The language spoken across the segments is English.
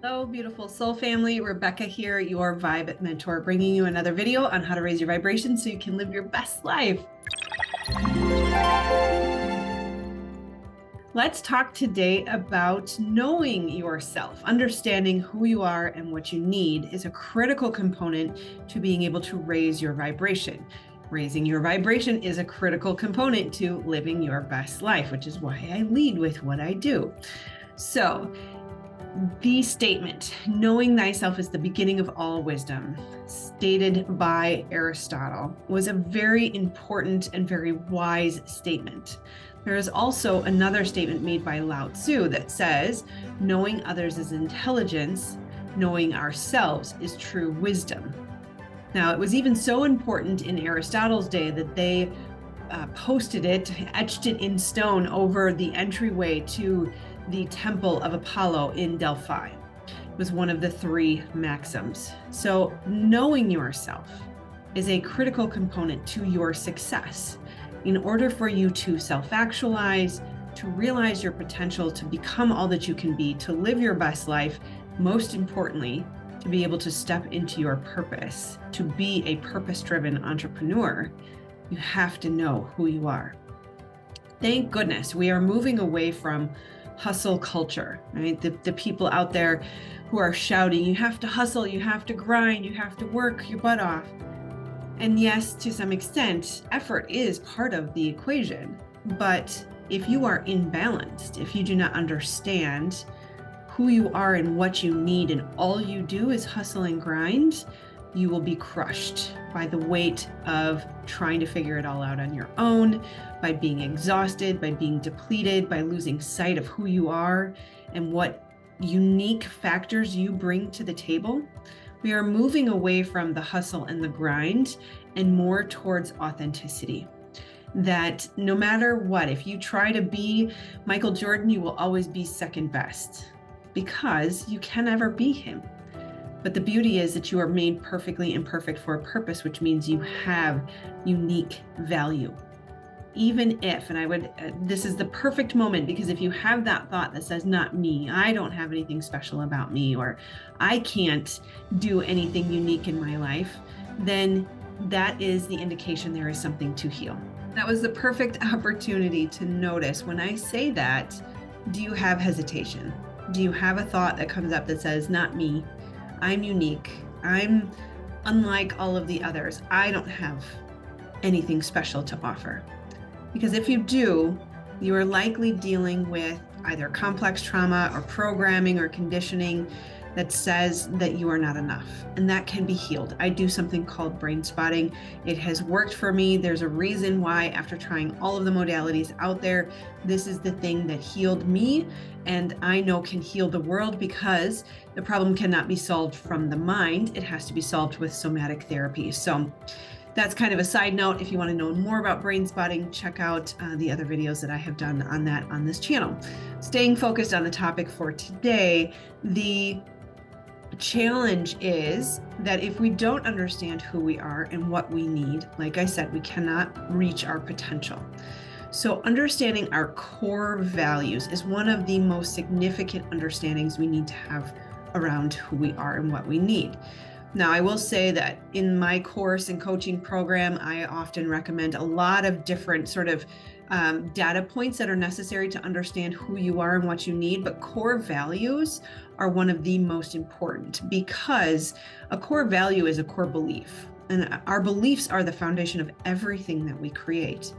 Hello, beautiful soul family. Rebecca here, your vibe mentor, bringing you another video on how to raise your vibration so you can live your best life. Let's talk today about knowing yourself. Understanding who you are and what you need is a critical component to being able to raise your vibration. Raising your vibration is a critical component to living your best life, which is why I lead with what I do. So, the statement, knowing thyself is the beginning of all wisdom, stated by Aristotle, was a very important and very wise statement. There is also another statement made by Lao Tzu that says, knowing others is intelligence, knowing ourselves is true wisdom. Now, it was even so important in Aristotle's day that they posted it, etched it in stone over the entryway to the Temple of Apollo in Delphi. It was one of the three maxims. So knowing yourself is a critical component to your success. In order for you to self-actualize, to realize your potential, to become all that you can be, to live your best life, most importantly, to be able to step into your purpose, to be a purpose-driven entrepreneur, you have to know who you are. Thank goodness we are moving away from hustle culture, right? The people out there who are shouting, you have to hustle, you have to grind, you have to work your butt off. And yes, to some extent, effort is part of the equation. But if you are imbalanced, if you do not understand who you are and what you need, and all you do is hustle and grind, you will be crushed by the weight of trying to figure it all out on your own, by being exhausted, by being depleted, by losing sight of who you are and what unique factors you bring to the table. We are moving away from the hustle and the grind and more towards authenticity. That no matter what, if you try to be Michael Jordan, you will always be second best because you can never be him. But the beauty is that you are made perfectly imperfect for a purpose, which means you have unique value. Even if, this is the perfect moment, because if you have that thought that says, not me, I don't have anything special about me, or I can't do anything unique in my life, then that is the indication there is something to heal. That was the perfect opportunity to notice when I say that, do you have hesitation? Do you have a thought that comes up that says, not me? I'm unique. I'm unlike all of the others. I don't have anything special to offer. Because if you do, you are likely dealing with either complex trauma or programming or conditioning that says that you are not enough. And that can be healed. I do something called brain spotting. It has worked for me. There's a reason why, after trying all of the modalities out there, this is the thing that healed me, and I know can heal the world, because the problem cannot be solved from the mind. It has to be solved with somatic therapy. So that's kind of a side note. If you want to know more about brain spotting, check out the other videos that I have done on that on this channel. Staying focused on the topic for today, the challenge is that if we don't understand who we are and what we need, like I said, we cannot reach our potential. So understanding our core values is one of the most significant understandings we need to have around who we are and what we need. Now, I will say that in my course and coaching program, I often recommend a lot of different sort of data points that are necessary to understand who you are and what you need, but core values are one of the most important, because a core value is a core belief, and our beliefs are the foundation of everything that we create.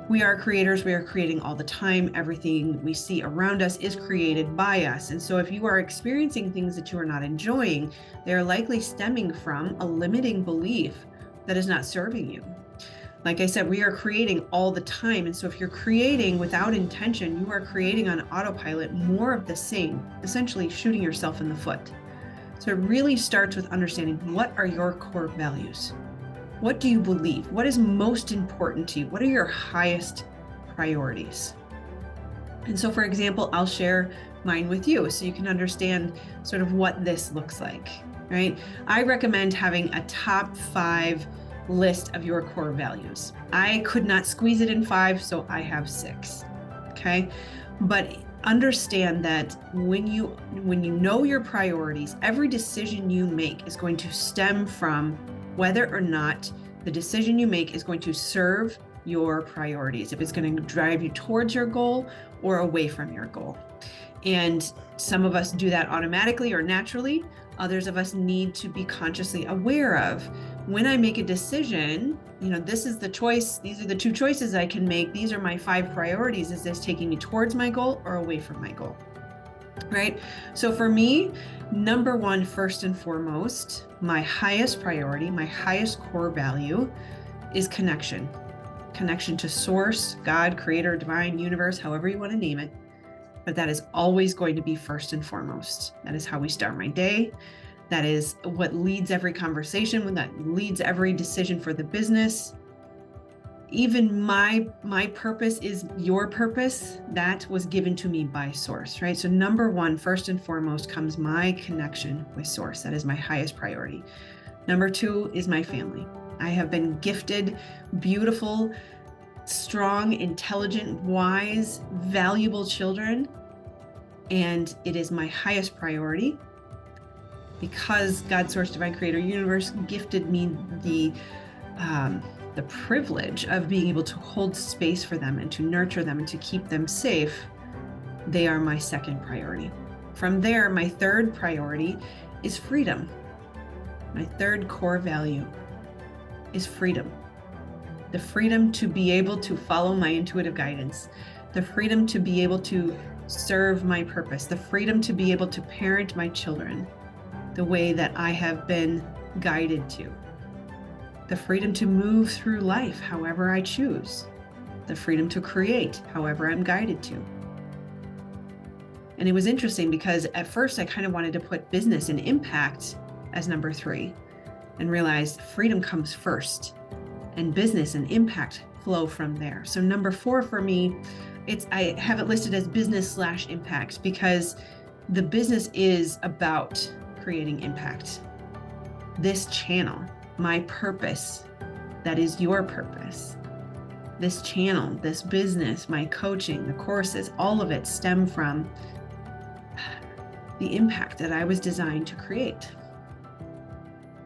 We are creators. We are creating all the time. Everything we see around us is created by us. And so if you are experiencing things that you are not enjoying, they are likely stemming from a limiting belief that is not serving you. Like I said, we are creating all the time. And so if you're creating without intention, you are creating on autopilot more of the same, essentially shooting yourself in the foot. So it really starts with understanding, what are your core values? What do you believe? What is most important to you? What are your highest priorities? And so, for example, I'll share mine with you so you can understand sort of what this looks like, right? I recommend having a top 5 list of your core values. I could not squeeze it in 5, so I have 6, okay? But understand that when you know your priorities, every decision you make is going to stem from whether or not the decision you make is going to serve your priorities, if it's going to drive you towards your goal or away from your goal. And some of us do that automatically or naturally. Others of us need to be consciously aware of, when I make a decision, this is the choice. These are the two choices I can make. These are my 5 priorities. Is this taking me towards my goal or away from my goal? Right? So for me, number one, first and foremost, my highest priority, my highest core value is connection. Connection to source, God, creator, divine, universe, however you want to name it. But that is always going to be first and foremost. That is how we start my day. That is what leads every conversation, that leads every decision for the business. Even my purpose is your purpose. That was given to me by source, right? So number one, first and foremost, comes my connection with source. That is my highest priority. Number 2 is my family. I have been gifted beautiful, strong, intelligent, wise, valuable children. And it is my highest priority because God, source, divine, creator, universe gifted me the privilege of being able to hold space for them and to nurture them and to keep them safe. They are my second priority. From there, my third priority is freedom. My third core value is freedom. The freedom to be able to follow my intuitive guidance, the freedom to be able to serve my purpose, the freedom to be able to parent my children the way that I have been guided to, the freedom to move through life however I choose, the freedom to create however I'm guided to. And it was interesting because at first I kind of wanted to put business and impact as number 3 and realized freedom comes first and business and impact flow from there. So number 4 for me, I have it listed as business/impact because the business is about creating impact. This channel, my purpose, that is your purpose. This channel, this business, my coaching, the courses, all of it stem from the impact that I was designed to create.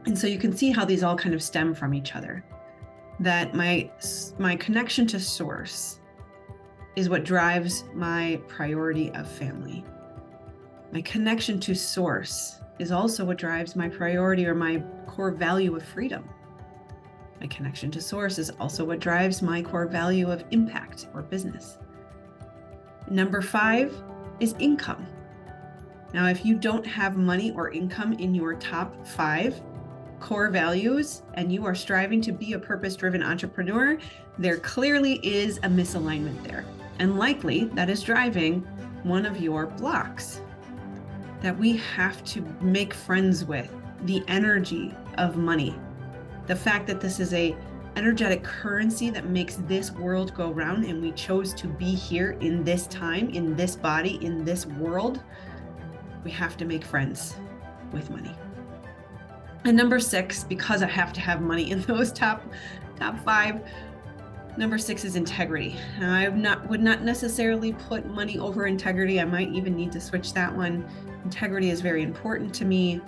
And so you can see how these all kind of stem from each other. That my connection to source is what drives my priority of family. My connection to source is also what drives my priority or my core value of freedom. My connection to source is also what drives my core value of impact or business. Number 5 is income. Now, if you don't have money or income in your top 5 core values and you are striving to be a purpose-driven entrepreneur, there clearly is a misalignment there. And likely that is driving one of your blocks that we have to make friends with, the energy of money. The fact that this is a energetic currency that makes this world go round and we chose to be here in this time, in this body, in this world, we have to make friends with money. And number 6, because I have to have money in those top 5, number 6 is integrity. Now, I would not necessarily put money over integrity. I might even need to switch that one. Integrity is very important to me,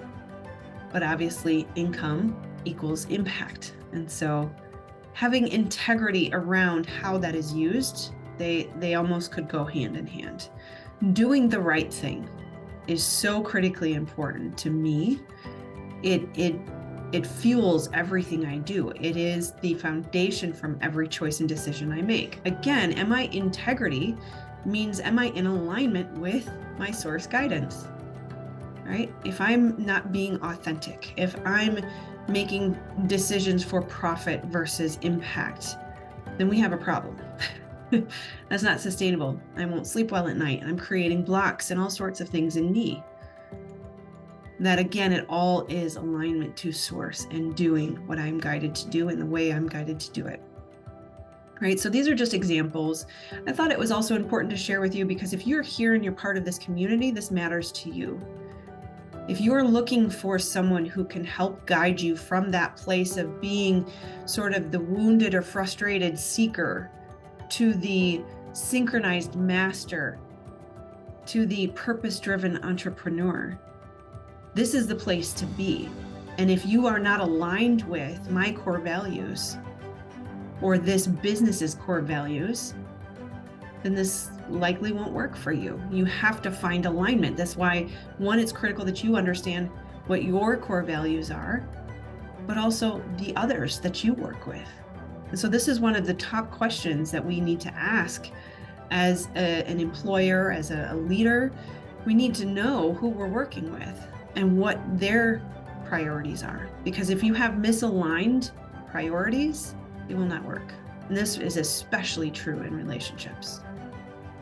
but obviously income equals impact. And so having integrity around how that is used, they almost could go hand in hand. Doing the right thing is so critically important to me. It fuels everything I do. It is the foundation from every choice and decision I make. Again, integrity means am I in alignment with my source guidance, right? If I'm not being authentic, if I'm making decisions for profit versus impact, then we have a problem. That's not sustainable. I won't sleep well at night. I'm creating blocks and all sorts of things in me. That again, it all is alignment to source and doing what I'm guided to do in the way I'm guided to do it. Right? So these are just examples. I thought it was also important to share with you because if you're here and you're part of this community, this matters to you. If you're looking for someone who can help guide you from that place of being sort of the wounded or frustrated seeker to the synchronized master to the purpose-driven entrepreneur, this is the place to be. And if you are not aligned with my core values or this business's core values, then this likely won't work for you. You have to find alignment. That's why, one, it's critical that you understand what your core values are, but also the others that you work with. And so this is one of the top questions that we need to ask as an employer, as a leader. We need to know who we're working with and what their priorities are. Because if you have misaligned priorities, it will not work. And this is especially true in relationships.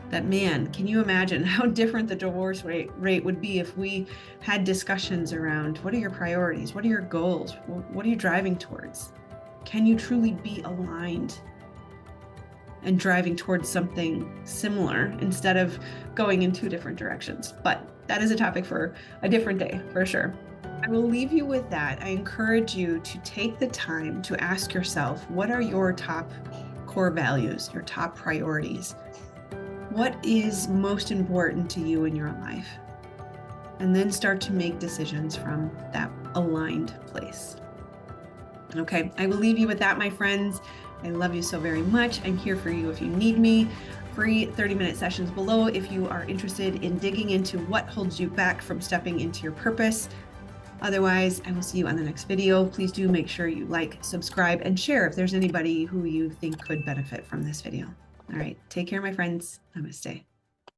That, man, can you imagine how different the divorce rate would be if we had discussions around what are your priorities? What are your goals? What are you driving towards? Can you truly be aligned and driving towards something similar instead of going in two different directions? But that is a topic for a different day, for sure. I will leave you with that. I encourage you to take the time to ask yourself, what are your top core values, your top priorities? What is most important to you in your life? And then start to make decisions from that aligned place. Okay, I will leave you with that, my friends. I love you so very much. I'm here for you if you need me. Free 30-minute sessions below if you are interested in digging into what holds you back from stepping into your purpose. Otherwise, I will see you on the next video. Please do make sure you like, subscribe, and share if there's anybody who you think could benefit from this video. All right, take care, my friends. Namaste.